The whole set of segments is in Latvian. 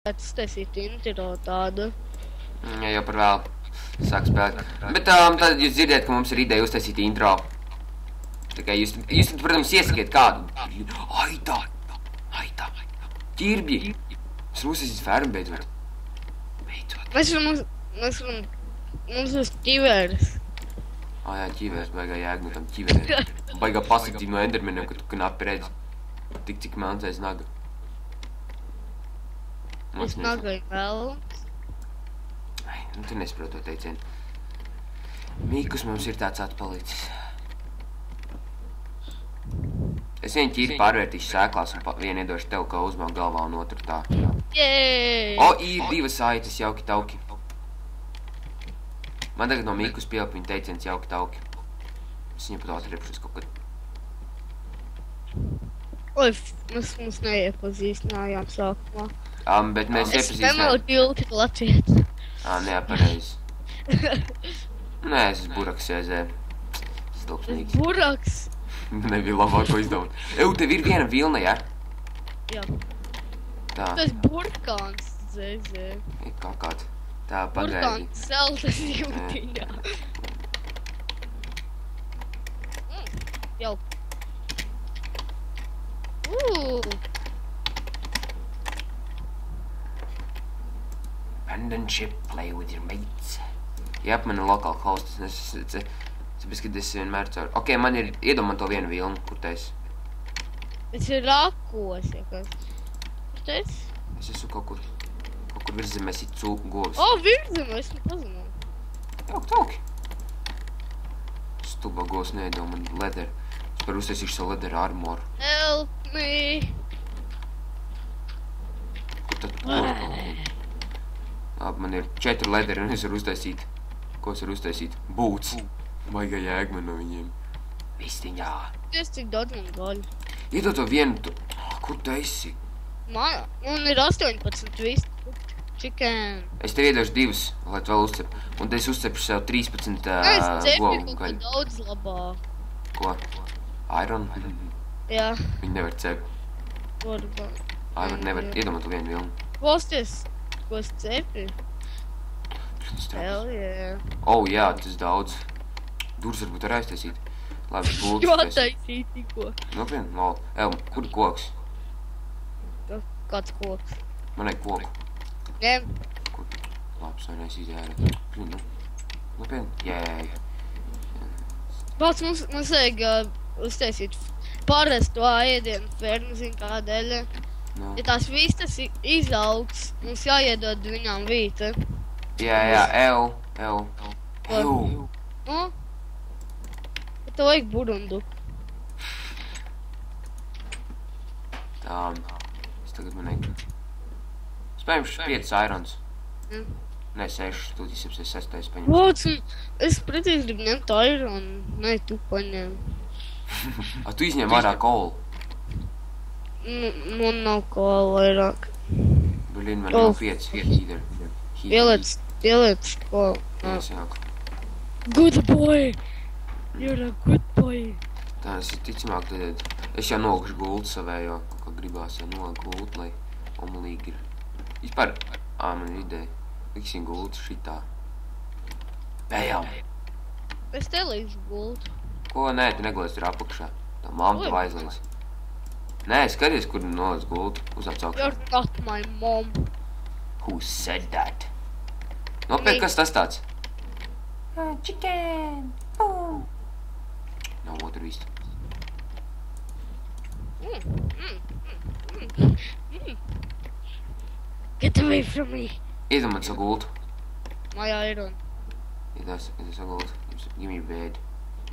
Taisīt intro tādu. Jā, jau par vēlu. Sāk spēlēt. Bet tad jūs dzirdiet, ka mums ir ideja uztaisīt intro. Tā kā jūs protams, iesakiet kādu. Aitā. Ķirbji. Es uztaisīt fermu beidzot. Mums uz ķiveres. Jā, ķiveres, baigā jēga no tam ķiverēm. Baigā pasaktība no endermeniem, ka tu knapi redzi. Tik cik melns aiz naga. Es nagaju vēl. Tu nesaprot to teicienu. Mīkus mums ir tāds atpalicis. Es vienu ķīri pārvērtīšu sēklās un vienu iedošu tev, kā uzmāk galvā un otru tā. Jēj! Ir divas aitas, jauki tauki. Man tagad no Mīkus pieaup viņa teiciens jauki tauki. Es viņu pat atrepšos kaut kad. Oi, mums neiepazīstinājām sākumā. Bet mēs Es nevaru tilti latvietis. Nepareizi. Nē, es esmu buraks jēzē. Stulpsnīgs. Buraks. Nebija labāko izdomāt. Tev ir viena vilna, ja? Jā. Tā. Tas burkāns, zēzē. Ir kaut kāds. Tā, pagaidi. Burkāns celtas jūtiņā. Jau. Abandon ship, play with your mates. Jep, man ir lokāla hostas. Tāpēc, kad es vienmēr caur. Ok, man ir iedomā to vienu vilnu, kur tais. Tas ir rakos, ja kas. Kur tais? Es esmu kaut kur virzemēs ir govis. Virzemēs, nepazinu. Tauki. Stulbā govs neiedomā man leder. Es par uztaisīšu savu leder armoru. Help me. Kur tad? Man ir 4 lederi un es varu uztaisīt. Ko es varu uztaisīt? Būts. Baigā jēga man no viņiem. Vistiņā. Es cik daudz man gaļu. Iedod to vienu. Kur tu esi? Man ir 18 viss. Chicken. Es tev iedošu 2, lai tu vēl uzcep. Un tad es uzcepšu sev 13 Es cepu govu kaut kā gaļu. daudz labāk. Ko? Iron? Jā. Viņi nevar cep. Varbūt. Iron nevar. Iedomā tu vienu vilnu. Klosties, ko es cepi? Hell yeah. Jā, tas daudz. Durs varbūt var aiztaisīt. Labi, gultas Jo taisīt. taisīt tikko. Nopietni, lol. Kur ir koks? Kāds koks? Man ir koku. Ņem. Kur? Labi, sainais izjēra. Nopietni? Jēj. Pats mums vajag uztaisīt parastu ēdienu fermu, zin kādēļ. No. Ja tās vistas izaugs, mums jāiedod viņām vīta. Jā, ew. Bet tev vajag burundu. Tā, es tagad manēju. Spējams 5 irons. Nē, 6, tu esi 6 paņem. Vāc, es pretīs gribu ņemt ironu. Nē, tu paņem. Tu izņem ārā kolu. Man nav kā vairāk. Blin, man nav 5 either. Ieliec ko. Good boy! You're a good boy! Tā, es ticamāk, tad es jau nolikušu gultu savējo, kā gribās jau noliku gultu, lai omulīgi ir. Vispār, man ir ideja. Liksim gultu šitā. Ejam! Es te līdzu gultu. Ko? Nē, tu negulēs tur apakšā. Tā mamma tev aizlies. Nē, skaties, kur noliec gultu. Uzāc augšā. You're not my mom. Who said that? Nopiet, kas tas tāds? Chicken! Boom! Nav otru vistu. Get away from me! Iedomāt savu gultu. My iron. Iedomāt savu gultu. Give me your bed.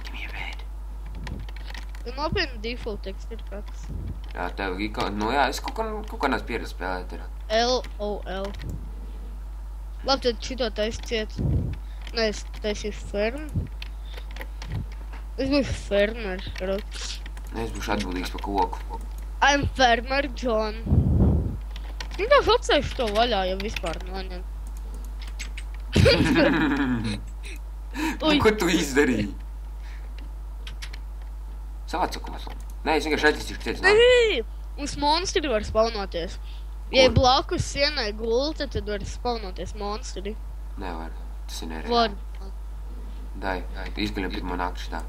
Give me your bed. Tu nopietni default teksts ir kāds. Jā, tev ir kaut... es kaut kā nāc pieredzi spēlēt. LOL. Labi, tad šito taisiet. Nē, es taisīšu fermu. Es būšu fermer, karots. Nē, es būšu atbildīgs par koku. I'm Farmer John. Vienkārši atceļšu to vaļā, ja vispār noņem. Ko tu izdarīji? Savāc sakumās. Nē, es vienkārši attīstīšu ciets. Nē, mums monstri var spaunoties. Ja blakus sienai gulta, tad var spawnoties monstri. Nevar. Tas ir nereāli. Var. Dai, izguļam pirmo nakti šitā.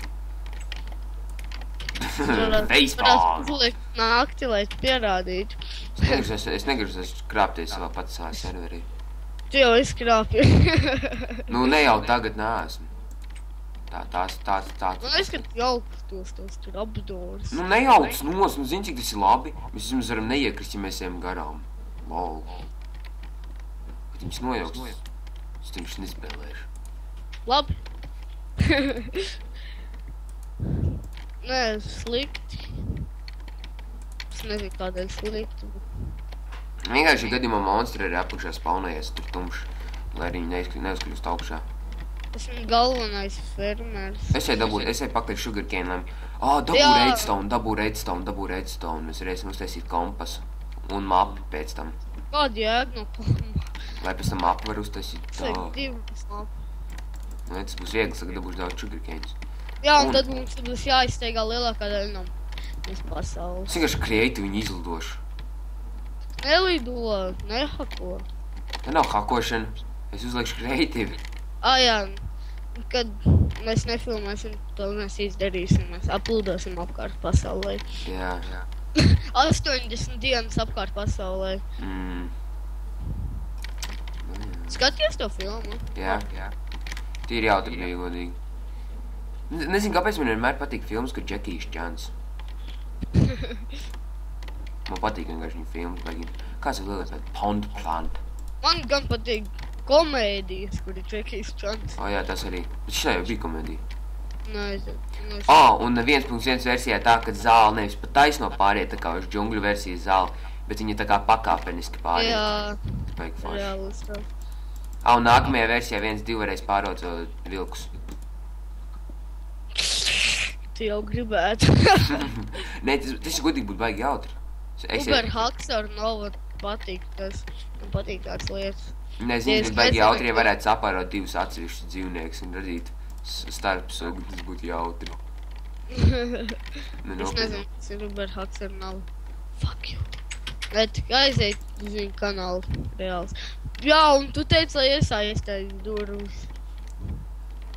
Varētu Baseball! uzlikt nakti, lai pierādītu. Es negribas krāpties pats savā serverī. Tu jau izkrāpi. Nu, ne jau tagad neesmu. Tāds. Man liekas, ka jauks tos trapdoors. Nu, nejauc nos, nu, zini, cik tas ir labi. Mēs vismaz varam neiekrist, ja mēs ejam garām. Lol. Bet viņš nojauks. Es viņš nespēlēšu. Labi. Nē, slikti. Es nezinu, kādēļ slikti. Vienkārši gadījumā monstri arī apakšā spaunējies, tur tumšs, lai arī viņi neuzkļūst augšā. Esmu galvenais fermers. Es eju pakaļ sugarcane'am. Dabū redstone. Mēs varēsim uztaisīt kompasu. Un mapu pēc tam. Kāda jēga no kompa? Lai pēc tam mapu var uztaisīt. Divas mapu. Tas būs viegli, kad dabūšu daudz sugarcane'us. Jā, un tad mums būs jāizsteigā lielākā daļa no pasaules. Es vienkārši kreatīvi viņu izlidošu. Nelido, nehako. Tā nav hakošana. Es uzliekšu kreatīvi. Jā, kad mēs nefilmēsim, to mēs izdarīsim. Mēs aplūdosim apkārt pasaulē. Jā. 80 dienas apkārt pasaulē. Skaties to filmu? Jā. Tīri jautri bija godīgi. Nezinu, kāpēc man vienmēr patīk filmas, kur Džekijs Čans. Man patīk vienkārši viņa filmas, baigi. Kāds ir lielais pēc? Pond Plant. Man gan patīk komēdijas, kur ir Džekijs Čans. Jā, tas arī. Bet šitā jau bija komēdija. Nezinu. Un 1.1 versijā tā, ka zāle nevis pa taisno pāriet, tā kā uz džungļu versijas zāle, bet viņa tā kā pakāpeniski pāriet. Jā. Tas baigi forši. Reālis tā. Un nākamajā versijā 1.2 varēs pārot vilkus. Tu jau gribētu. Nē, tas godīgi būtu baigi jautri. Uber hacks ar Nova patīk tas. Man patīk tāds lietas. Nezinu, tas baigi jautri, ja varētu sapārot divus atsevišķus dzīvniekus un radīt starpsugu, tas būtu jautri. Es nezinu, tas ir Uber hacks ar Nova. Fuck you. Bet aiziet uz viņu kanālu reāls. Jā, un tu teici, lai es aizstāju durvis.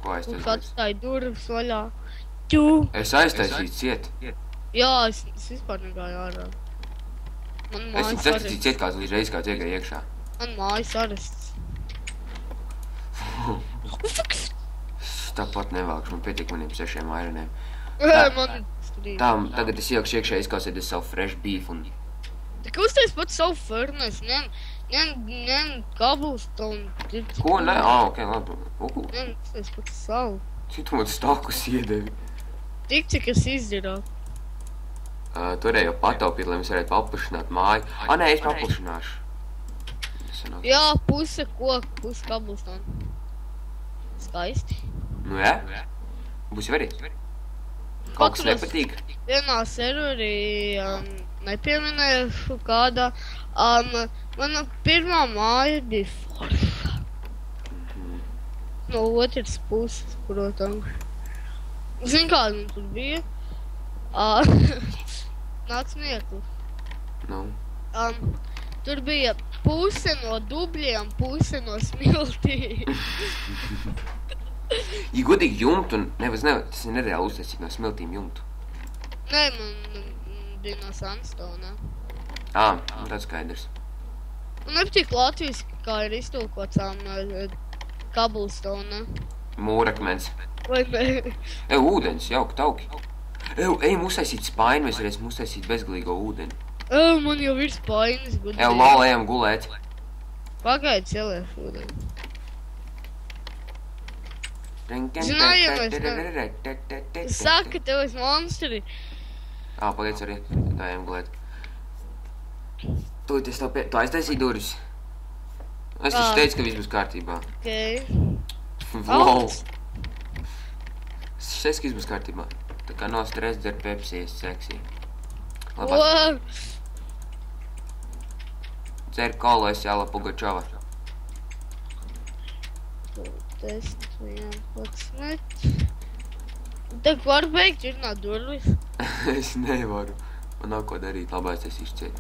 Ko Un aiztaisīt? atstāju durvis vaļā. Es aiztaisītu ciet. Jā, es vispār negāju ārā. Man Es mājas viņu taisītu arests. ciet kāds līdz reiz kāds iegāja iekšā. Man mājas arests. Tāpat nevākšu, man pietiek maniem 6 aironiem. Man strīd. Tagad es iekšu iekšā izkausēties savu fresh beef un... Tik uztais pat savu furnace, ņem cobblestone. Ko? Nē? Ok, labi. Ņem uztais pat savu. Cik tu man stakus iedevi? Tik, cik es izdarāju. Turēju jau pataupīt, lai mēs varētu paplašināt māju. Nē, es paplašināšu. Jā, puse koku, puse cobblestone. Skaisti. Nu jā? Būs jau arī. Kaut kas nepatīk. Vienā serverī nepieminēju kādā. Mana pirmā māja bija forša. No otras puses, protams. Zini, kāda man tur bija? Nāc smieklis. Nu. Tur bija puse no dubļiem, puse no smiltīm. Ja godīgi jumtu, tas ir nereāli uztaisīt no smiltīm jumtu. Nē, man bija no sandstone. Tas skaidrs. Man nepatīk Latvijas, kā ir iztulkots cobblestone. Mūrakmens. Vai ne? Ūdens, jauki, tauki. Ejam uztaisīt spaini, mēs varēsim uztaisīt bezgalīgo ūdeni. Man jau ir spainis, gudīgi. Lol, ejam gulēt. Pagaid, celēšu ūdeni. Zināju, ja mēs Es saku, ka tev esi monstri. Pagaid, sorry. Tā ejam gulēt. Tu aiztaisīji durvis. Es taču teicu, ka viss būs kārtībā. Ok. Lol. Es teicu, ka viss būs kārtībā. Tā kā nav stress, dzer Pepsi, es seksī. Dzer kolu, es jāla Pugačova. 10, 11. Tak var beigt, ir nav durvis. Es nevaru. Man nav ko darīt, labā es taisīšu ciet.